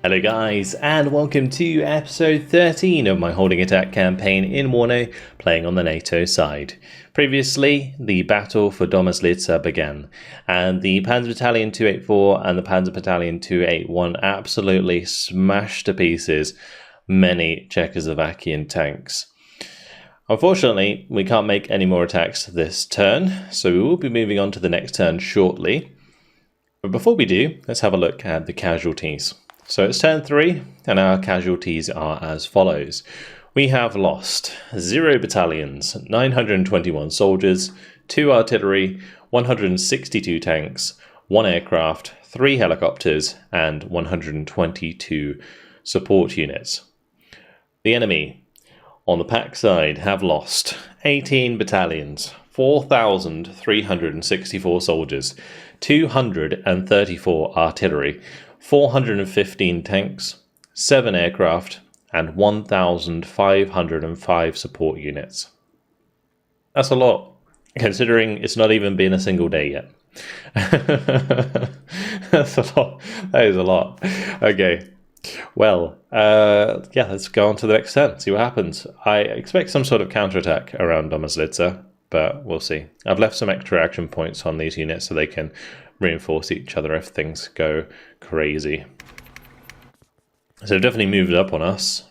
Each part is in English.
Hello guys, and welcome to episode 13 of my holding attack campaign in WARNO, playing on the NATO side. Previously, the battle for Domažlice began, and the Panzer Battalion 284 and the Panzer Battalion 281 absolutely smashed to pieces many Czechoslovakian tanks. Unfortunately, we can't make any more attacks this turn, so we will be moving on to the next turn shortly. But before we do, let's have a look at the casualties. So it's turn 3, and our casualties are as follows. We have lost 0 battalions, 921 soldiers, 2 artillery, 162 tanks, 1 aircraft, 3 helicopters, and 122 support units. The enemy, on the pack side, have lost 18 battalions, 4,364 soldiers, 234 artillery, 415 tanks, 7 aircraft, and 1,505 support units. That's a lot, considering it's not even been a single day yet. That's a lot. That is a lot. Okay. Well, yeah, let's go on to the next turn, see what happens. I expect some sort of counterattack around Domažlice, but we'll see. I've left some extra action points on these units so they can reinforce each other if things go crazy. So they've definitely moved up on us.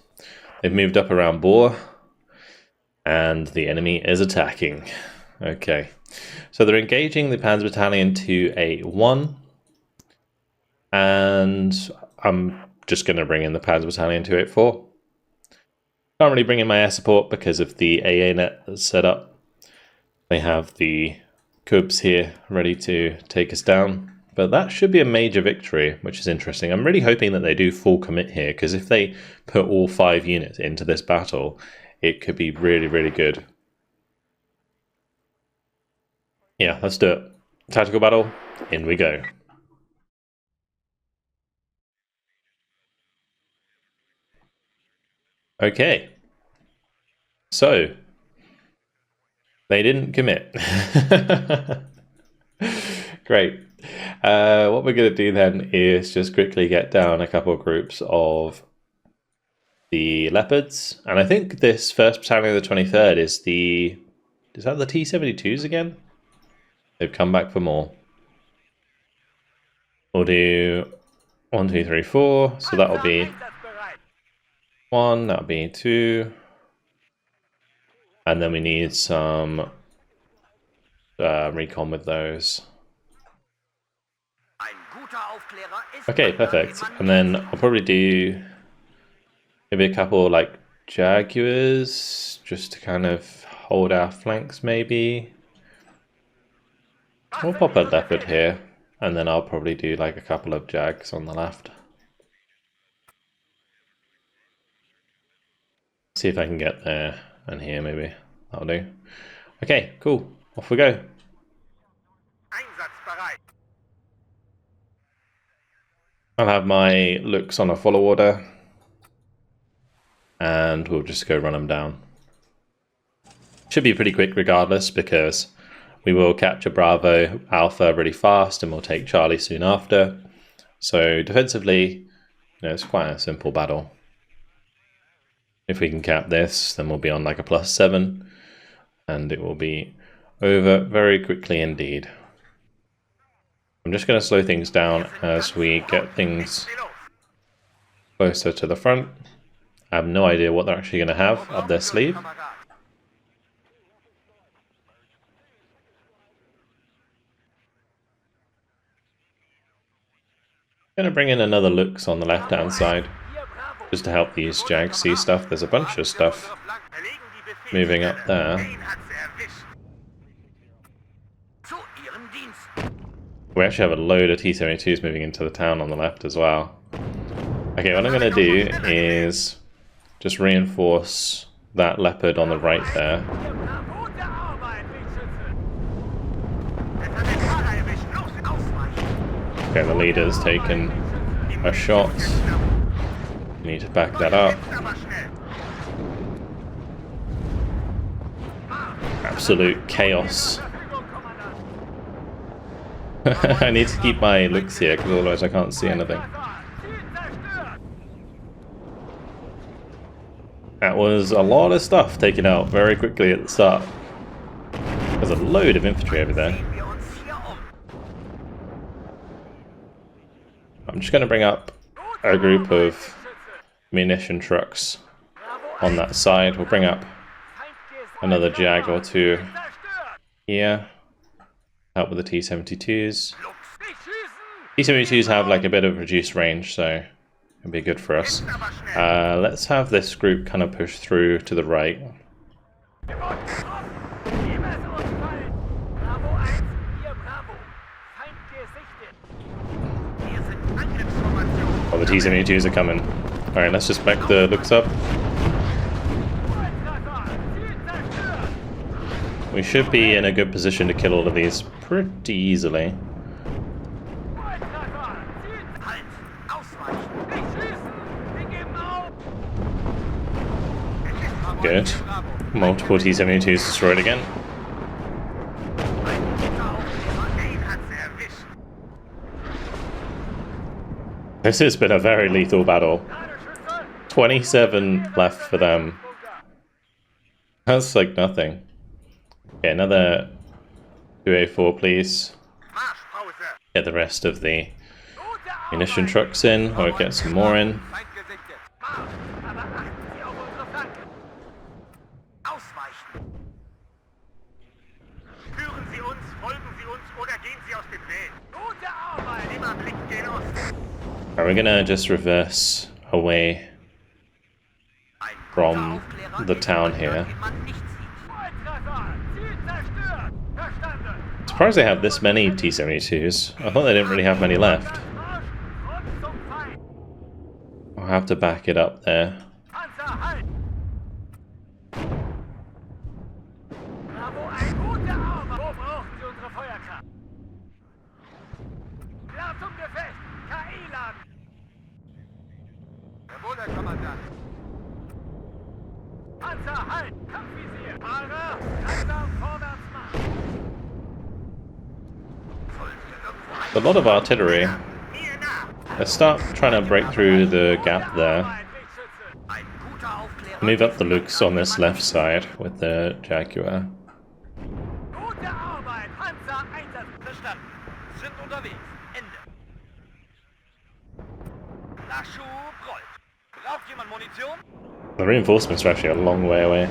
They've moved up around Bor, and the enemy is attacking. Okay, so they're engaging the Panzer Battalion 281, and I'm just going to bring in the Panzer Battalion 284. Can't really bring in my air support because of the AA net that's set up. They have the Cubs here ready to take us down, but that should be a major victory, which is interesting. I'm really hoping that they do full commit here, because if they put all 5 units into this battle, it could be really, really good. Yeah, let's do it. Tactical battle, in we go. Okay, so they didn't commit. Great. What we're going to do then is just quickly get down a couple of groups of the Leopards. And I think this 1st Battalion of the 23rd is the... Is that the T-72s again? They've come back for more. We'll do 1, 2, 3, 4. So that'll be 1, that'll be 2. And then we need some recon with those. Okay, perfect. And then I'll probably do maybe a couple like Jaguars just to kind of hold our flanks maybe. We'll pop a Leopard here, and then I'll probably do like a couple of Jags on the left. See if I can get there and here maybe. That'll do. Okay, cool. Off we go. I'll have my looks on a follow order, and we'll just go run them down. Should be pretty quick regardless, because we will capture Bravo Alpha really fast and we'll take Charlie soon after. So defensively, it's quite a simple battle. If we can cap this, then we'll be on like a +7, and it will be over very quickly indeed. I'm just going to slow things down as we get things closer to the front. I have no idea what they're actually going to have up their sleeve. I'm going to bring in another looks on the left hand side, just to help these Jags see stuff. There's a bunch of stuff moving up there. We actually have a load of T-72s moving into the town on the left as well. Okay, what I'm going to do is just reinforce that Leopard on the right there. Okay, the leader's taken a shot. Need to back that up. Absolute chaos. I need to keep my looks here, because otherwise I can't see anything. That was a lot of stuff taken out very quickly at the start. There's a load of infantry over there. I'm just going to bring up a group of munition trucks on that side. We'll bring up another Jag or two here. Help with the T-72s. T-72s have like a bit of reduced range, so it'll be good for us. Let's have this group kind of push through to the right. Oh, the T-72s are coming. Alright, let's just back the looks up. We should be in a good position to kill all of these pretty easily. Good. Multiple T-72s destroyed again. This has been a very lethal battle. 27 left for them. That's like nothing. Okay, another 2A4 please. Get the rest of the munition trucks in, or get some more in. We're gonna just reverse away from the town here. Surprised they have this many T-72s. I thought they didn't really have many left. I'll have to back it up there. A lot of artillery. Let's start trying to break through the gap there. Move up the looks on this left side with the Jaguar. The reinforcements are actually a long way away.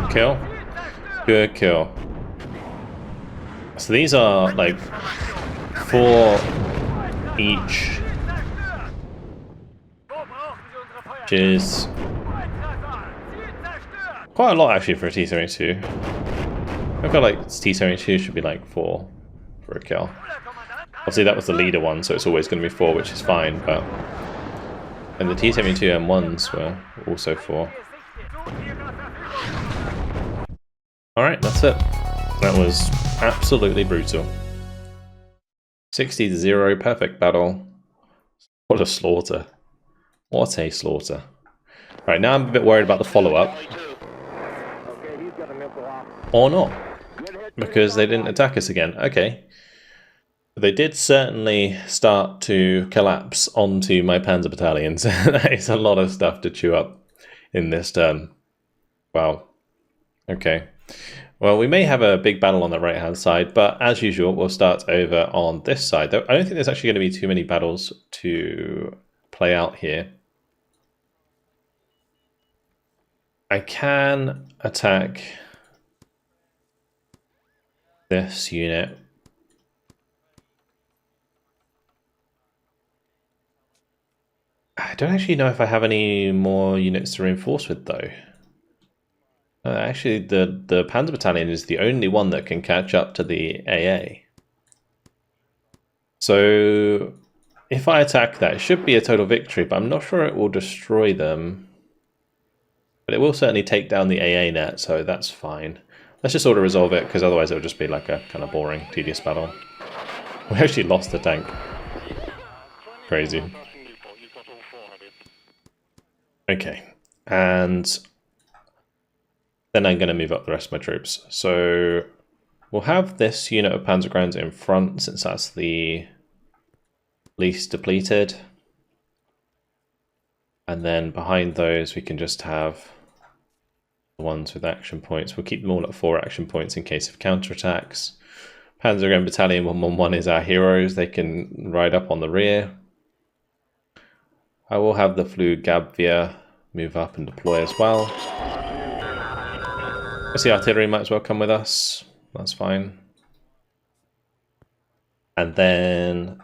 Kill. Good kill. So these are like 4 each, which is quite a lot actually for a T-72. I feel like T-72 should be like 4 for a kill. Obviously that was the leader one, so it's always going to be 4, which is fine, but... And the T-72 M1s were also 4. Alright, that's it. That was absolutely brutal. 60-0, perfect battle. What a slaughter. What a slaughter. Right, now I'm a bit worried about the follow-up. Or not. Because they didn't attack us again. Okay. They did certainly start to collapse onto my panzer battalions. That is a lot of stuff to chew up in this turn. Wow. Okay. Well, we may have a big battle on the right-hand side, but as usual, we'll start over on this side. I don't think there's actually going to be too many battles to play out here. I can attack this unit. I don't actually know if I have any more units to reinforce with, though. Actually, the Panzer Battalion is the only one that can catch up to the AA. So, if I attack that, it should be a total victory, but I'm not sure it will destroy them. But it will certainly take down the AA net, so that's fine. Let's just sort of resolve it, because otherwise it will just be like a kind of boring, tedious battle. We actually lost the tank. Crazy. Okay, and then I'm going to move up the rest of my troops. So we'll have this unit of Panzergrenadiers in front, since that's the least depleted. And then behind those, we can just have the ones with action points. We'll keep them all at 4 action points in case of counterattacks. Panzergrenadier Battalion 111 is our heroes. They can ride up on the rear. I will have the Flugabwehr move up and deploy as well. The artillery might as well come with us. That's fine. And then,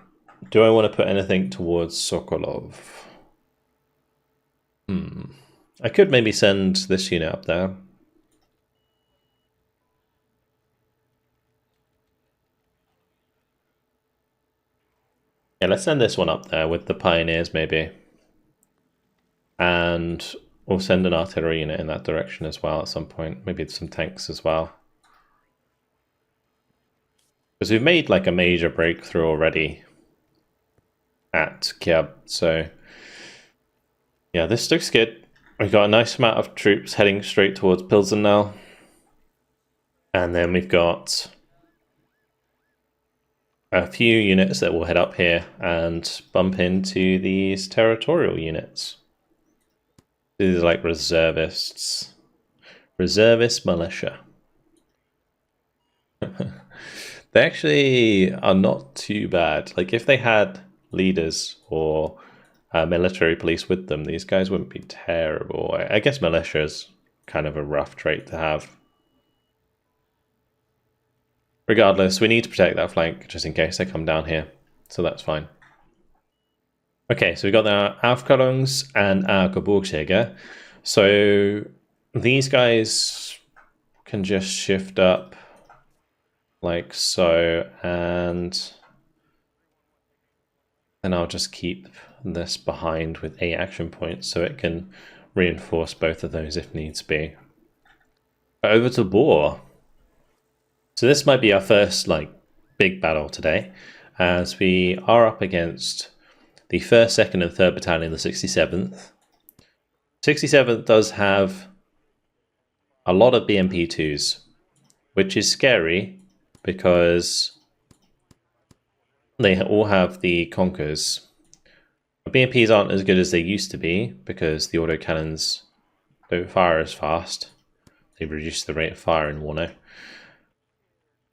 do I want to put anything towards Sokolov? I could maybe send this unit up there. Yeah, let's send this one up there with the Pioneers maybe. And we'll send an artillery unit in that direction as well at some point. Maybe some tanks as well. Because we've made like a major breakthrough already at Kiev, so yeah, this looks good. We've got a nice amount of troops heading straight towards Pilsen now. And then we've got a few units that will head up here and bump into these territorial units. These are like reservists. Reservist militia. They actually are not too bad. Like if they had leaders or military police with them, these guys wouldn't be terrible. I guess militia is kind of a rough trait to have. Regardless, we need to protect that flank just in case they come down here. So that's fine. Okay, so we've got our Aufklärungs and our Gebirgsjäger. So these guys can just shift up like so, and then I'll just keep this behind with 8 action points so it can reinforce both of those if needs be. Over to Bohr. So this might be our first like big battle today, as we are up against the 1st, 2nd and 3rd Battalion, the 67th. 67th does have a lot of BMP2s, which is scary because they all have the Konkurs. BMPs aren't as good as they used to be because the autocannons don't fire as fast. They've reduced the rate of fire in WARNO.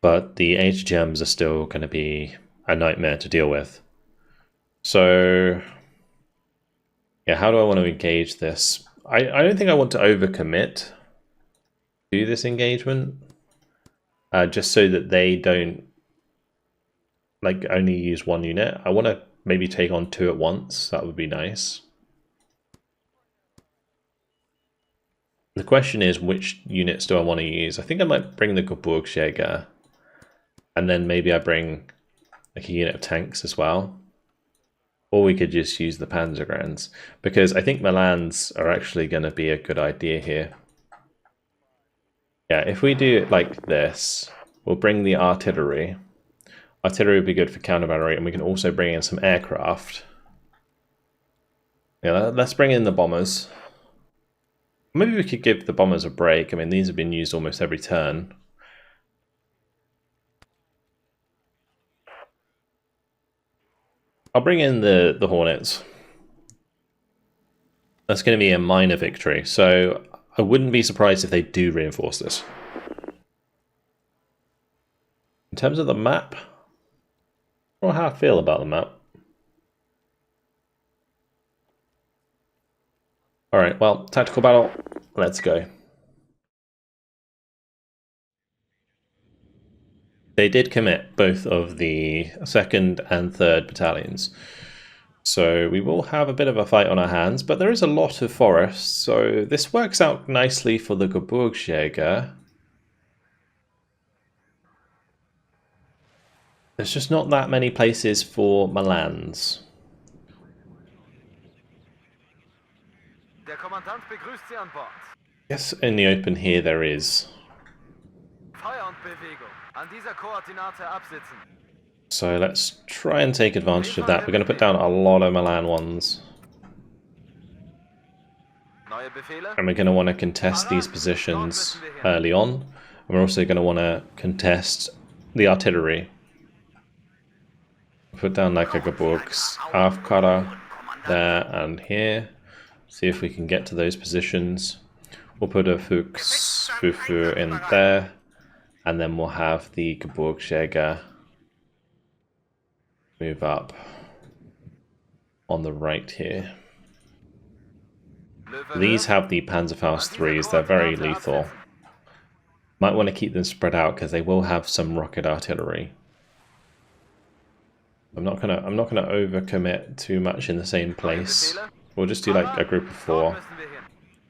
But the HGMs are still going to be a nightmare to deal with. So, yeah, how do I want to engage this? I don't think I want to overcommit to this engagement. Just so that they don't like only use 1 unit. I want to maybe take on 2 at once. That would be nice. The question is, which units do I want to use? I think I might bring the Gebirgsjäger, and then maybe I bring like a unit of tanks as well. Or we could just use the Panzergrenadiers, because I think Milans are actually going to be a good idea here. Yeah, if we do it like this, we'll bring the artillery. Artillery would be good for counter battery, and we can also bring in some aircraft. Yeah, let's bring in the bombers. Maybe we could give the bombers a break. I mean, these have been used almost every turn. I'll bring in the Hornets. That's going to be a minor victory, so I wouldn't be surprised if they do reinforce this. In terms of the map, I don't know how I feel about the map. Alright, well, tactical battle, let's go. They did commit both of the 2nd and 3rd battalions. So we will have a bit of a fight on our hands, but there is a lot of forest, so this works out nicely for the Gebirgsjäger. There's just not that many places for Milans. Yes, in the open here there is. Feierabendbewegung. An dieser Koordinate absitzen. So let's try and take advantage of that. We're going to put down a lot of Milan ones. And we're going to want to contest these positions early on. And we're also going to want to contest the artillery. Put down like a Geburgs Aufkara there and here. See if we can get to those positions. We'll put a Fuchsfufu in there. And then we'll have the Geburgsjäger move up on the right here. These have the Panzerfaust 3s, they're very lethal. Might want to keep them spread out because they will have some rocket artillery. I'm not gonna overcommit too much in the same place. We'll just do like a group of 4.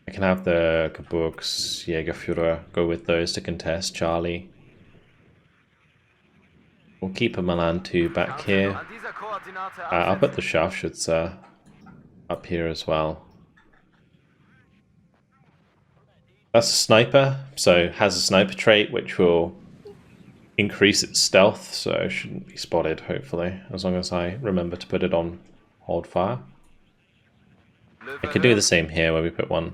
I can have the Geburgsjägerführer go with those to contest Charlie. We'll keep a Milan 2 back here. I'll put the Scharfschütze up here as well. That's a sniper, so has a sniper trait which will increase its stealth, so it shouldn't be spotted hopefully, as long as I remember to put it on hold fire. I could do the same here where we put one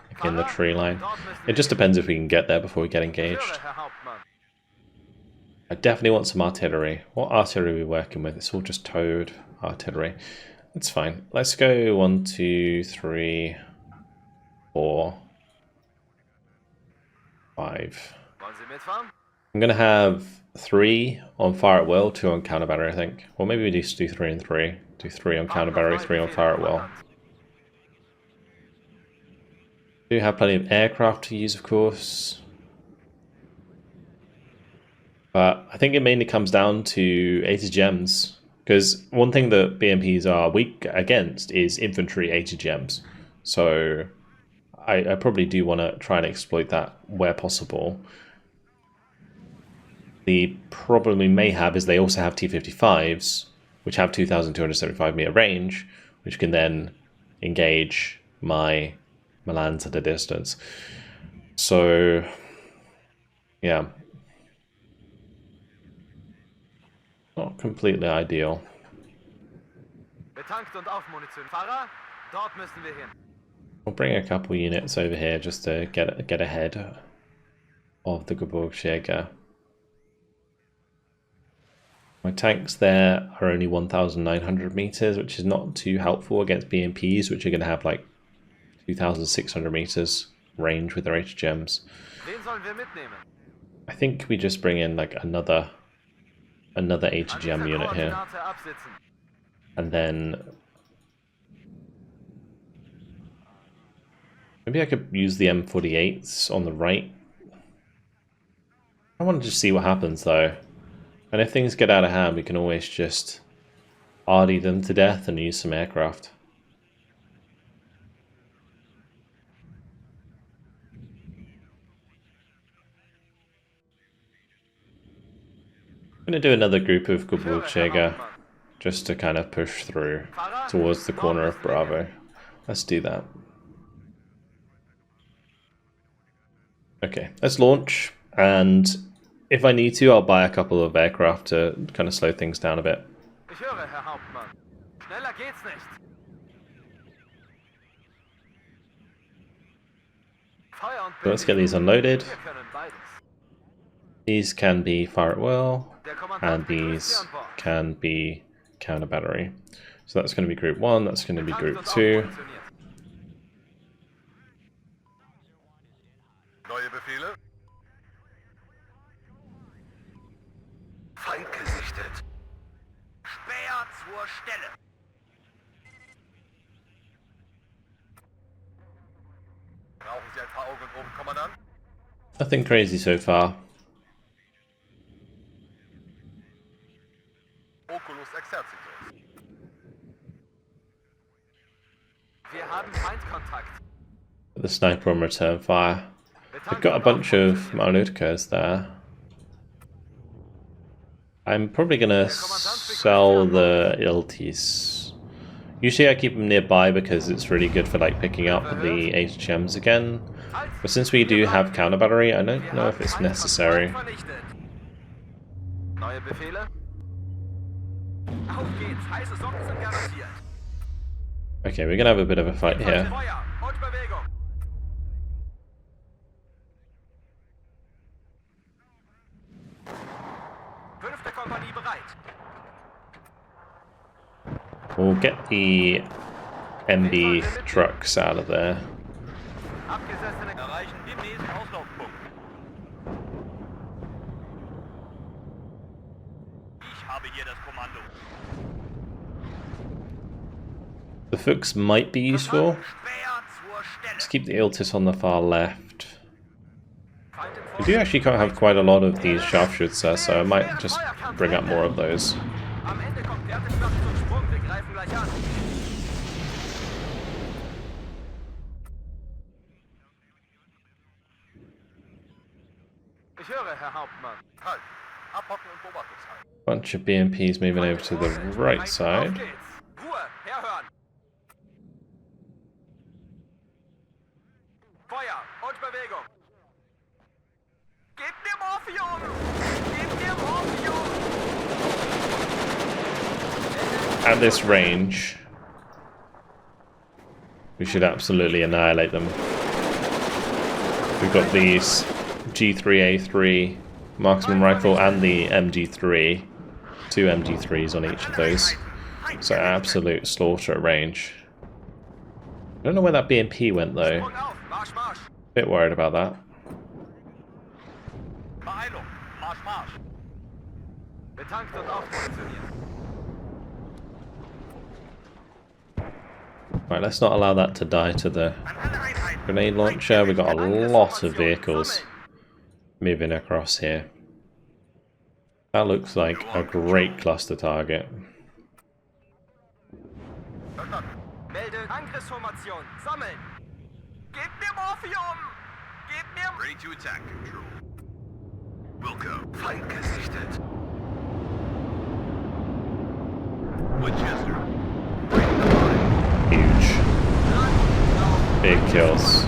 like in the tree line. It just depends if we can get there before we get engaged. I definitely want some artillery. What artillery are we working with? It's all just towed artillery. That's fine. Let's go 1, 2, 3, 4, 5. I'm going to have 3 on fire at will, 2 on counter battery, I think. Or maybe we just do 3 and 3. Do 3 on counter battery, 3 on fire at will. Do have plenty of aircraft to use, of course. But I think it mainly comes down to ATGMs, because one thing that BMPs are weak against is infantry ATGMs. So I probably do want to try and exploit that where possible. The problem we may have is they also have T-55s, which have 2,275 meter range, which can then engage my Milans at a distance. So, yeah. Not completely ideal. We'll bring a couple units over here just to get ahead of the Geburgsjäger. My tanks there are only 1,900 meters, which is not too helpful against BMPs, which are going to have like 2,600 meters range with their HGMs. I think we just bring in like another HGM unit here, and then maybe I could use the M48s on the right. I want to just see what happens though, and if things get out of hand we can always just RD them to death and use some aircraft. I'm going to do another group of Geburgsjäger just to kind of push through towards the corner of Bravo. Let's do that. Okay, let's launch, and if I need to, I'll buy a couple of aircraft to kind of slow things down a bit. So let's get these unloaded. These can be fire at will, and these can be counter battery. So that's going to be group 1, that's going to be group 2. Nothing crazy so far. The sniper on return fire. We've got a bunch of Malnuticas there. I'm probably gonna sell the Iltis. Usually I keep them nearby because it's really good for like picking up the HGMs again. But since we do have counter battery, I don't know if it's necessary. Okay, we're gonna have a bit of a fight here. We'll get the MB trucks out of there. The Fuchs might be useful. Let's keep the Iltis on the far left. We do actually have quite a lot of these sharpshooters, so I might just bring up more of those. Bunch of BMPs moving over to the right side. At this range, we should absolutely annihilate them. We've got these G3A3 marksman rifle and the MG3, 2 MG3s on each of those. So absolute slaughter at range. I don't know where that BMP went though. Bit worried about that. Right, let's not allow that to die to the grenade launcher. We've got a lot of vehicles moving across here. That looks like a great cluster target. Ready to attack, Control. Wilco. Feind gesichtet. Winchester. Huge. Big kills.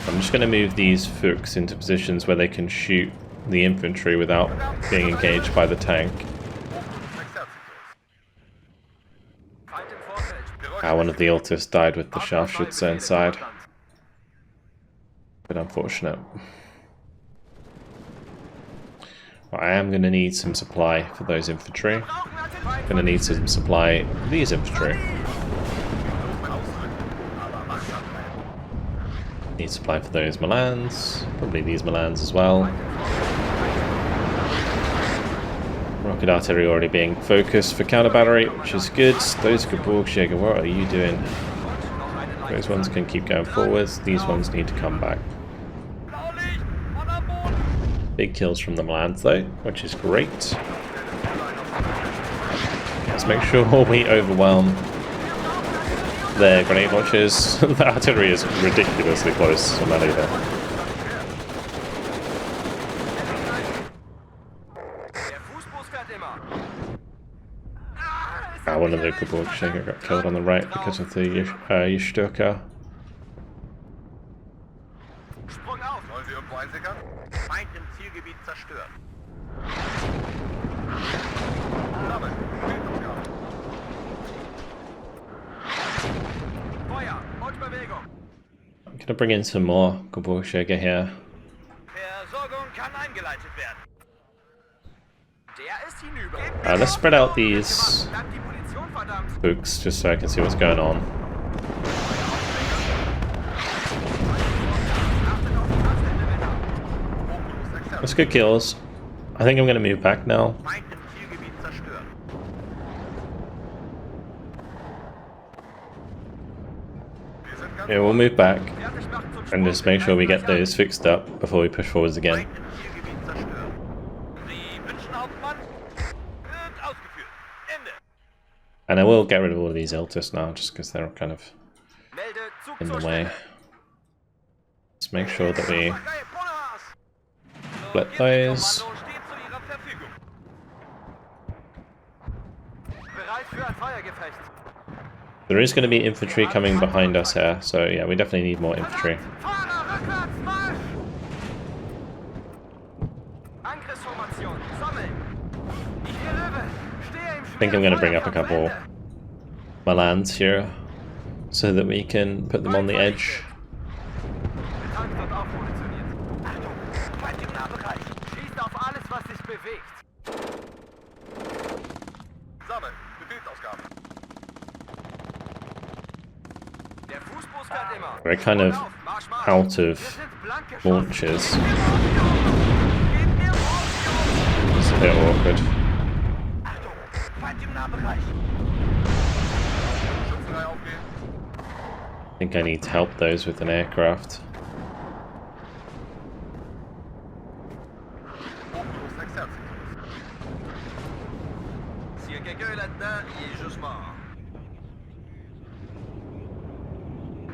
I'm just going to move these Fuchs into positions where they can shoot the infantry without being engaged by the tank. One of the Iltis died with the sharpshooter inside. Bit unfortunate. Well, I am going to need some supply for those infantry. Going to need some supply for these infantry. Need supply for those Milans. Probably these Milans as well. Rocket artillery already being focused for counter battery, which is good. Those Geburgsjäger, what are you doing? Those ones can keep going forwards. These ones need to come back. Big kills from the Milans though, which is great. Let's make sure we overwhelm their grenade launchers. The artillery is ridiculously close on that either. One of the Geburgsjäger got killed on the right because of the Yeshturka. I'm going to bring in some more Geburgsjäger here. Let's spread out these Fuchs just so I can see what's going on. That's good kills. I think I'm going to move back now. Yeah, we'll move back and just make sure we get those fixed up before we push forwards again. And I will get rid of all of these Iltis now, just because they're kind of in the way. Let's make sure that we flip those. There is going to be infantry coming behind us here, so yeah, we definitely need more infantry. I think I'm going to bring up a couple Milans here so that we can put them on the edge. We're kind of out of launches. It's a bit awkward. I think I need to help those with an aircraft.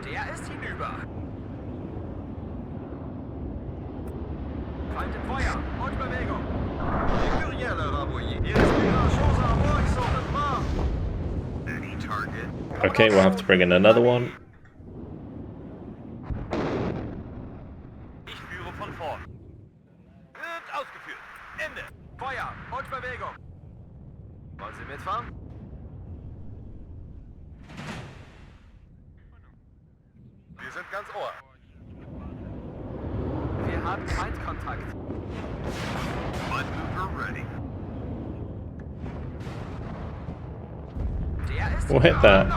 Der ist hinüber. Feind im Feuer und Bewegung. Any target. Okay, we'll have to bring in another one. Ich führe von vorn. Wird ausgeführt. Ende. Feuer und Bewegung. Wollen Sie mitfahren? Wir sind ganz Ohr. Wir haben Feindkontakt. Maneuver ready. We'll hit that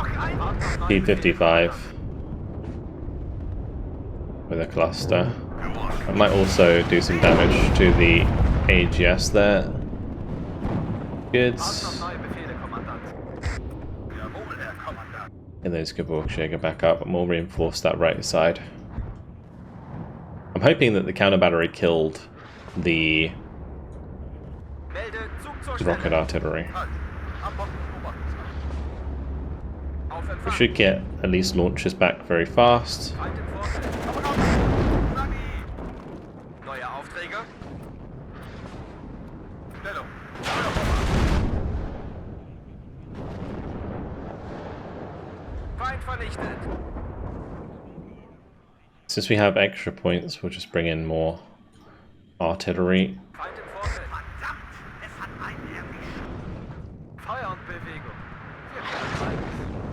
P-55 with a cluster. I might also do some damage to the AGS there. Good. Get those Geborgsjäger back up and we'll reinforce that right side. I'm hoping that the counter battery killed the rocket artillery. We should get at least launches back very fast. Since we have extra points, we'll just bring in more artillery.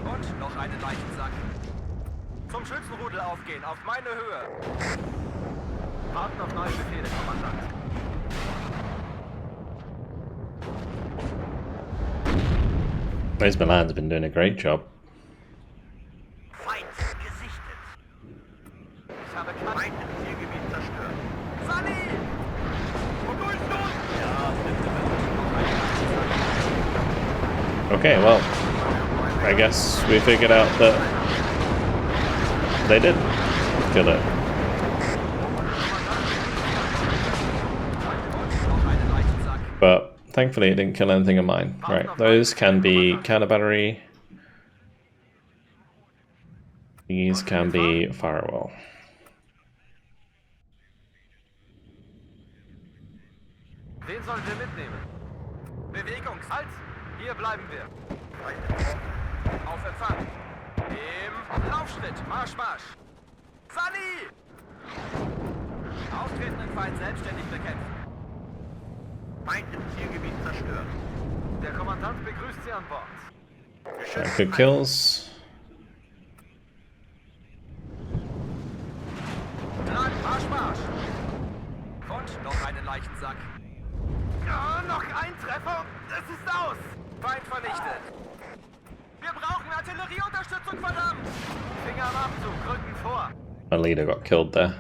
Und noch einen Leichensack. Zum Schützenrudel aufgehen, auf meine Höhe. Warten auf neue Befehle, Kommandant. Those Milans have been doing a great job. Feind gesichtet. Ich habe Feind im Zielgebiet zerstört. Sunny! Wo ist los? Okay, well, I guess we figured out that they did kill it. But thankfully it didn't kill anything of mine. Right, those can be counter battery. These can be firewall. Wen sollen wir mitnehmen? Bewegung, halt! Hier bleiben wir. Auf Empfang. Im Laufschritt. Marsch, Marsch. Sunny! Auftretenden Feind selbstständig bekämpfen. Feind im Zielgebiet zerstört. Der Kommandant begrüßt Sie an Bord. Good kills. Dran, Marsch, Marsch. Und noch einen Leichensack. Ja, noch ein Treffer. Es ist aus. Feind vernichtet. Wir brauchen Artillerieunterstützung, verdammt. Finger am Abzug, Rücken vor. My leader got killed there.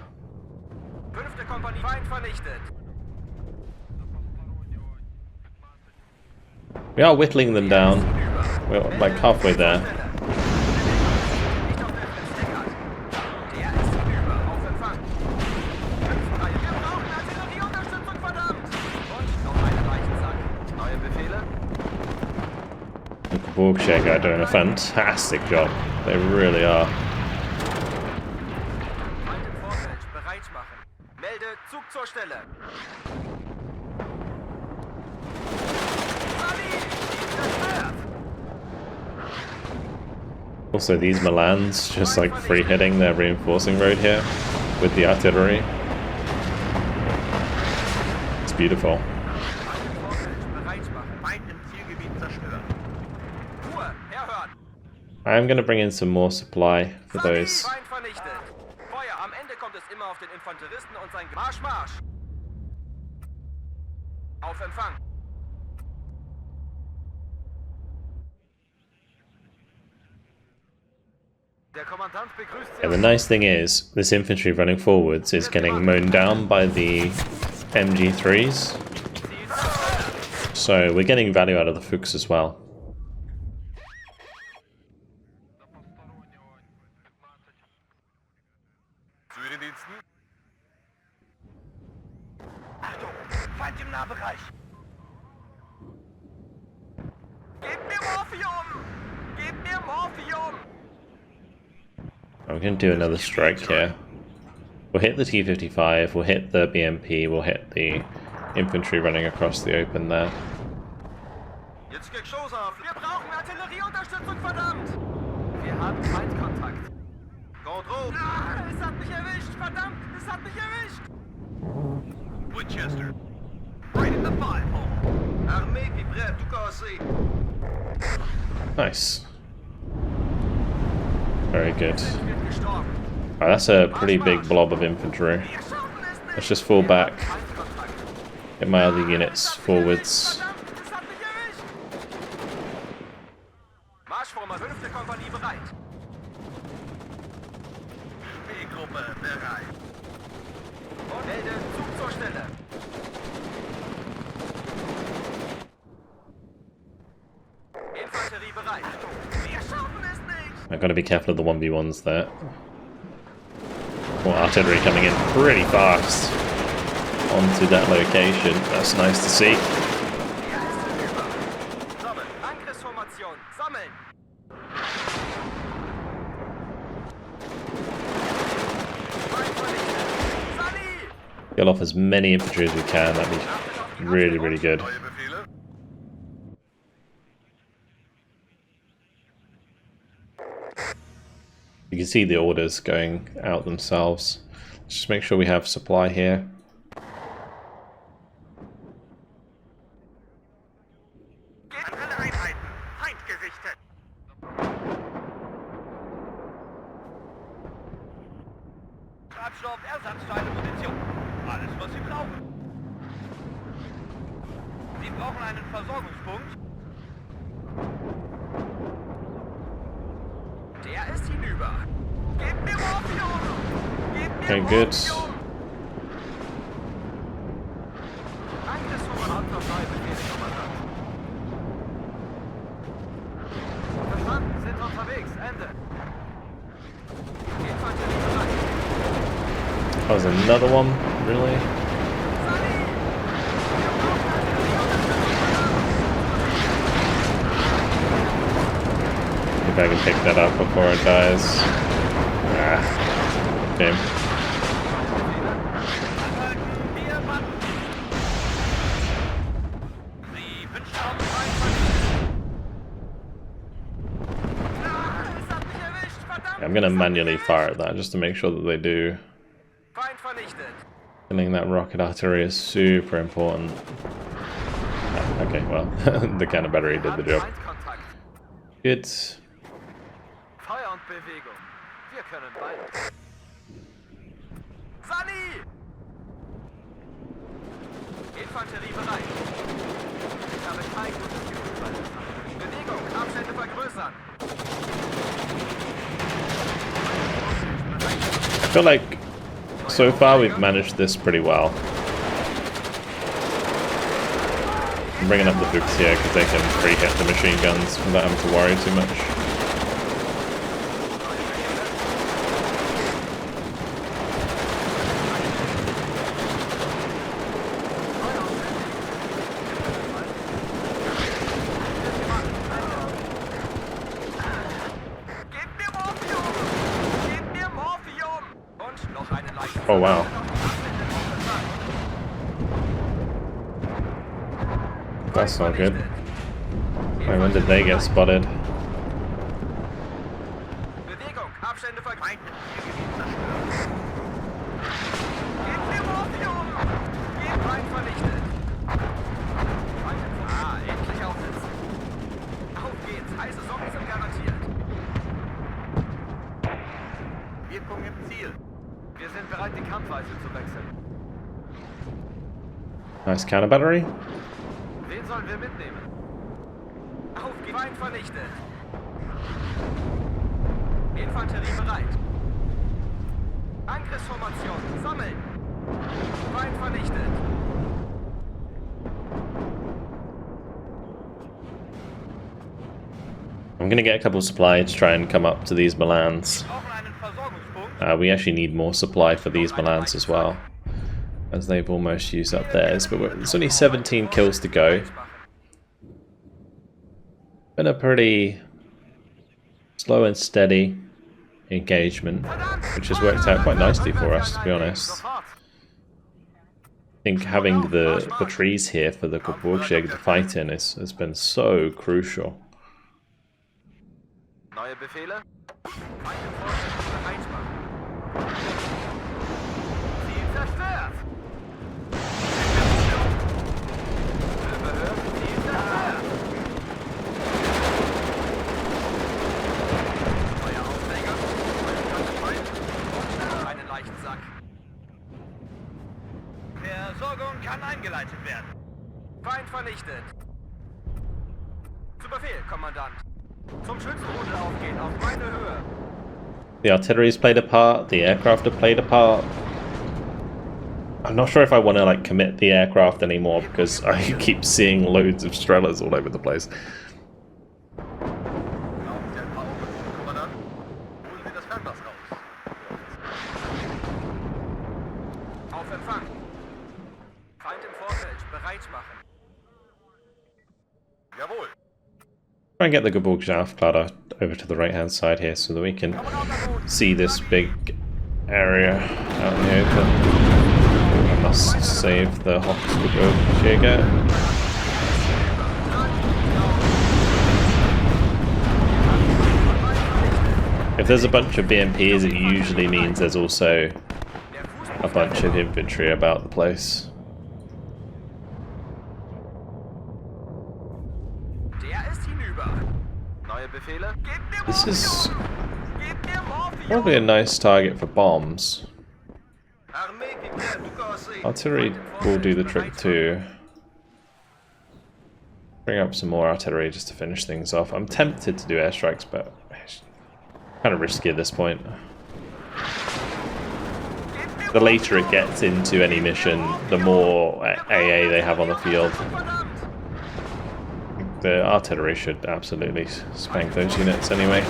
5. Kompanie, Feind vernichtet. We are whittling them down. We're like halfway there. The Geborgsjäger are doing a fantastic job. They really are. Feind im Vorfeld, bereit machen. Melde Zug zur Stelle. Also, these Milans just like free hitting their reinforcing road here with the artillery. It's beautiful. Feind im Vorfeld, bereit machen. Feind im Zielgebiet zerstört. hören. I'm going to bring in some more supply for those. Feind vernichtet. Feuer, am Ende kommt es immer auf den Infanteristen und sein Marsch, Marsch. Auf Empfang. Der Kommandant begrüßt Sie. Yeah, the nice thing is, this infantry running forwards is getting mown down by the MG3s. So we're getting value out of the Fuchs as well. Achtung, Feind im Nahbereich. Gebt mir Morphium! Gebt mir Morphium! I'm going to do another strike here. We'll hit the T-55, we'll hit the BMP, we'll hit the infantry running across the open there. Jetzt Geschoss auf! Wir brauchen Artillerieunterstützung, verdammt! Wir haben Feindkontakt. Control! Ah, es hat mich erwischt! Verdammt! Es hat mich erwischt! Winchester! Right in the fire hole! Armee wie prêt, tout cassé! Nice. Very good. Oh, that's a pretty big blob of infantry. Let's just fall back. Get my other units forwards. Marschformer 5. Kompanie bereit. B-Gruppe bereit. Und Helden, Zug zur Stelle. Infanterie bereit. Wir schaffen es nicht. I've got to be careful of the 1v1s there. More artillery coming in pretty fast onto that location. That's nice to see. Sammeln. Angriffsformation. Sammeln. Kill off as many infantry as we can. That'd be really, really good. You can see the orders going out themselves. Let's just make sure we have supply here. Treibstoff, Ersatzteile, Munition. Alles, was Sie brauchen. Sie brauchen einen Versorgungspunkt. Der ist hinüber. Gebt mir Morphium! Gebt mir Okay, good. Angriffsformation frei, Befehlskommandant. Verstanden, sind unterwegs. Ende. Infanterie bereit. That was another one, really? If I can pick that up before it dies. Ah, okay. I'm gonna manually fire at that just to make sure that they do. Killing that rocket artillery is super important. Okay, well, the cannon battery did the job. Good. Feuer und Bewegung. Wir können beides. Sani! Infanterie bereit. Ich habe kein gutes Gefühl bei der Sache. Bewegung, Abstände vergrößern. I feel like so far we've managed this pretty well. I'm bringing up the Fuchs here because they can pre-hit the machine guns without having to worry too much. Oh wow. That's not good. Wait, when did they get spotted? Nice counter battery. Wen sollen wir mitnehmen? Feind vernichtet. Infanterie bereit. Angriffsformation. Sammeln. Feind vernichtet. I'm going to get a couple of supply to try and come up to these Milans. We actually need more supply for these Milans as well, as they've almost used up theirs, but there's only 17 kills to go. Been a pretty slow and steady engagement, which has worked out quite nicely for us, to be honest. I think having the trees here for the Geburgsjäger to fight in has been so crucial. Neue Befehle? Ziel zerstört! Ziel zerstört! Feueraufreger, einen Leichensack. Versorgung kann eingeleitet werden. Feind vernichtet. Zu Befehl, Kommandant. Zum Schützenrudel aufgehen, auf meine Höhe. The artillery's played a part, the aircraft have played a part. I'm not sure if I want to like commit the aircraft anymore because I keep seeing loads of Strelas all over the place. Auf Empfang. Feind im Vorfeld, bereit machen. Jawohl. Try and get the Geburgsjäger over to the right hand side here so that we can see this big area out in the open. I must save the Geburgsjäger. If there's a bunch of BMPs, it usually means there's also a bunch of infantry about the place. This is probably a nice target for bombs. Artillery will do the trick too. Bring up some more artillery just to finish things off. I'm tempted to do airstrikes, but it's kind of risky at this point. The later it gets into any mission, the more AA they have on the field. The artillery should absolutely spank those units anyway.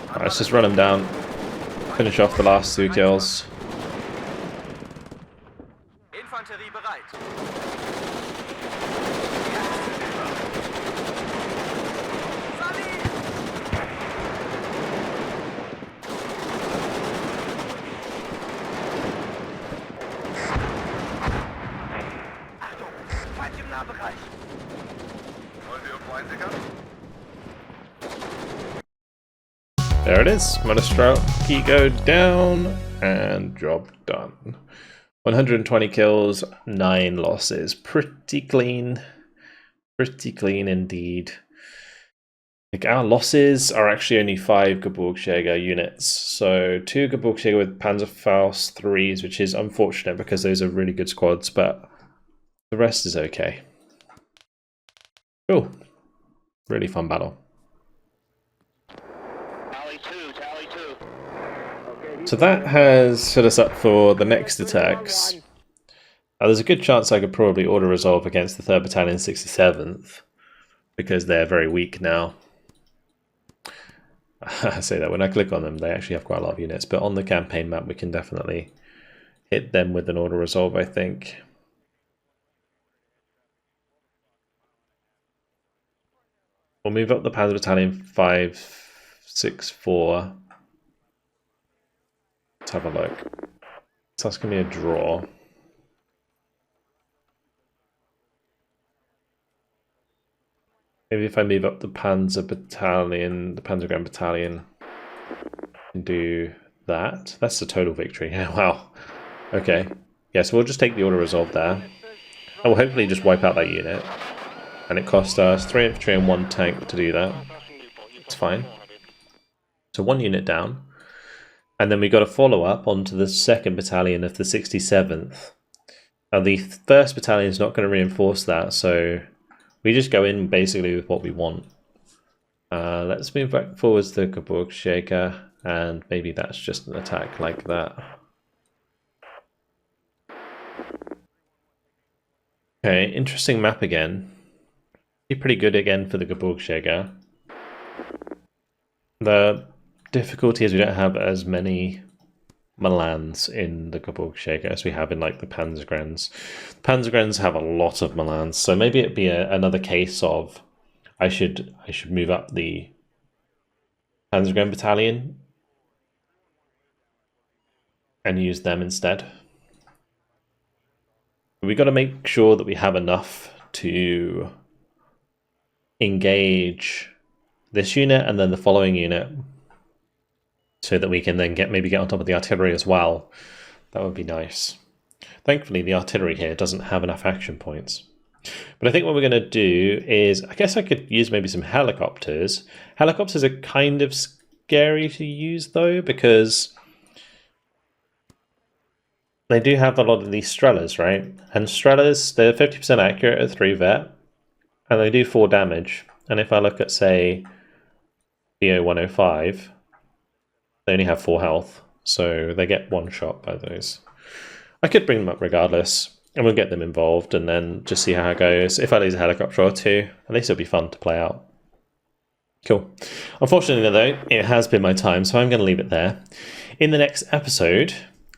Right, let's just run them down. Finish off the last 2 kills. Infanterie bereit. There it is. Key go down and job done. 120 kills, 9 losses. Pretty clean. Pretty clean indeed. Like our losses are actually only 5 Geburgsjäger units. So 2 Geburgsjäger with Panzerfaust 3s, which is unfortunate because those are really good squads, but the rest is okay. Cool. Really fun battle. So that has set us up for the next attacks. There's a good chance I could probably auto-resolve against the 3rd Battalion 67th, because they're very weak now. I say that when I click on them, they actually have quite a lot of units, but on the campaign map we can definitely hit them with an auto-resolve, I think. We'll move up the Panzer Battalion 564. Let's have a look. So that's going to be a draw. Maybe if I move up the Panzer Battalion, the Panzer Grand Battalion, and do that. That's a total victory. Wow. Okay. Yeah, so we'll just take the auto resolve there. And we'll hopefully just wipe out that unit. And it cost us 3 infantry and 1 tank to do that. It's fine. So 1 unit down. And then we got a follow-up onto the 2nd Battalion of the 67th. Now the 1st Battalion is not going to reinforce that, so we just go in basically with what we want. Let's move back forwards to Gebirgsjäger, and maybe that's just an attack like that. Okay, interesting map again. Pretty good again for the Gebirgsjäger. The difficulty is we don't have as many Milans in the Gebirgsjäger as we have in like the Panzergrenz. Panzergrenz have a lot of Milans, so maybe it'd be another case of I should move up the Panzergrenz battalion and use them instead. We got to make sure that we have enough to engage this unit and then the following unit, so that we can then maybe get on top of the artillery as well. That would be nice. Thankfully, the artillery here doesn't have enough action points. But I think what we're going to do is, I guess I could use maybe some helicopters. Helicopters are kind of scary to use though, because they do have a lot of these Strelas, right? And Strelas, they're 50% accurate at 3 vet, and they do 4 damage. And if I look at, say, BO 105, they only have 4 health, so they get 1 shot by those. I could bring them up regardless, and we'll get them involved, and then just see how it goes. If I lose a helicopter or 2, at least it'll be fun to play out. Cool. Unfortunately, though, it has been my time, so I'm going to leave it there. In the next episode,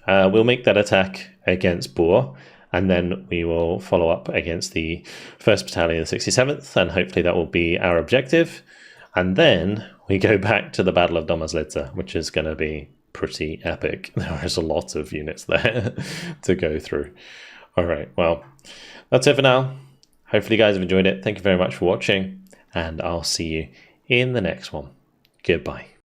we'll make that attack against Boer, and then we will follow up against the 1st Battalion of the 67th, and hopefully that will be our objective. And then we go back to the Battle of Domažlice, which is going to be pretty epic. There is a lot of units there to go through. All right, well, that's it for now. Hopefully you guys have enjoyed it. Thank you very much for watching, and I'll see you in the next one. Goodbye.